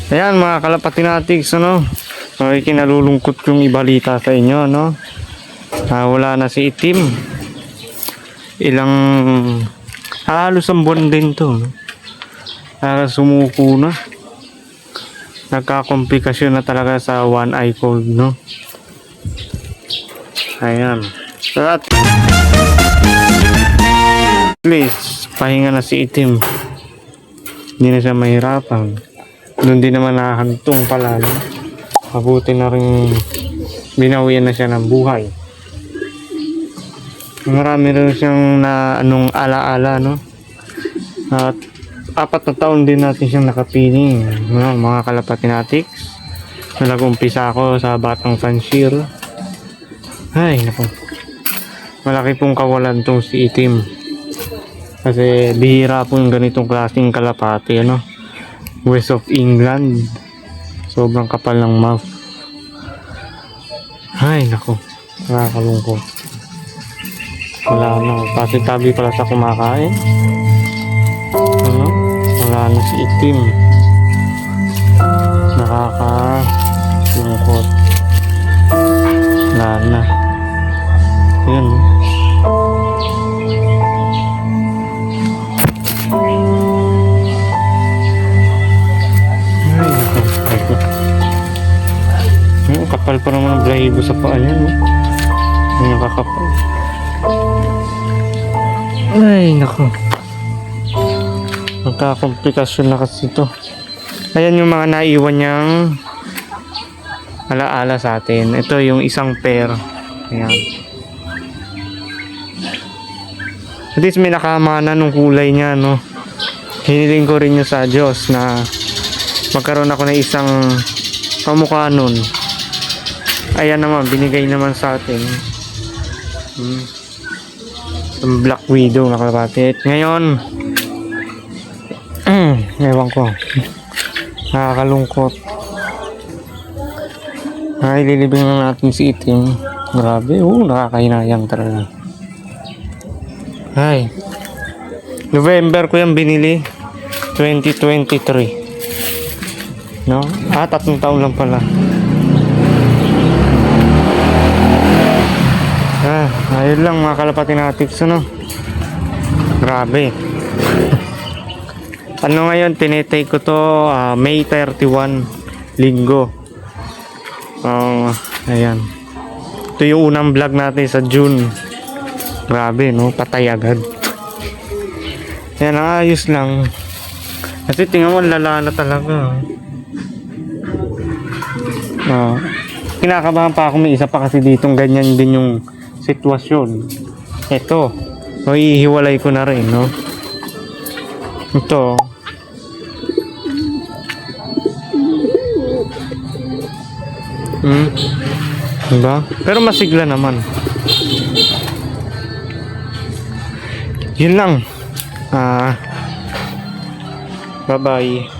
Ayan mga kalapatinatics, ano? Okay, kinalulungkot yung ibalita sa inyo, no? Wala na si Itim. Ilang halos ang buwan din to, no? Sumuko na. Nagkakomplikasyon na talaga sa one eye cold, no? Ayan. So at least pahinga na si Itim. Hindi na siya mahirapan. Doon din naman nahantong pala, no? Mabuti na rin binawian na siya ng buhay. Marami rin siyang na anong alaala, no? At 4 na taon din natin siyang nakapiling, no? Mga kalapatinatics. Nag-umpisa ako sa Batang Sanshir. Ay, naku. Malaki pong kawalan tong si Itim. Kasi bihira po yung ganitong klaseng kalapati, ano? West of England. Sobrang kapal ng mouth. Ay, naku. Nakakalungkot. Wala na. Pasitabi pala sa kumakain. Ano? Wala na si Itim. Nakakalungkot. Wala na. Yan. Kapal pa naman ang blahibo sa paa niya, no? Nakakapal. Ay, naku. Magkakakomplikasyon na kasi ito. Ayan yung mga naiwan niyang alaala sa atin. Ito yung isang pair. Ayan. At least may nakamana nung kulay niya, no? Hiniling ko rin yung sa Diyos na magkaroon ako ng isang kamukha nun. Ayan naman, binigay naman sa atin. Yung Black Widow na kalapati. Ngayon, ewan ko. Nakakalungkot. Ay, lilibing na natin si Itim. Grabe, nakakahinayang talaga. Ay, November ko yung binili. 2023. No? 3 taon lang pala. Ayun lang mga kalapatinatics, ano? Grabe. Ano ngayon, tinitake ko to May 31, linggo. Ayan. Ito yung unang vlog natin sa June. Grabe, no? Patay agad. Ayan, ayos lang. Kasi tingnan mo, lala na talaga. Kinakabahan pa ako, may isa pa kasi ditong ganyan din yung sitwasyon. Ito, ihiwalay ko na rin, no? Ito. Diba? Pero masigla naman. Yun lang. Bye-bye.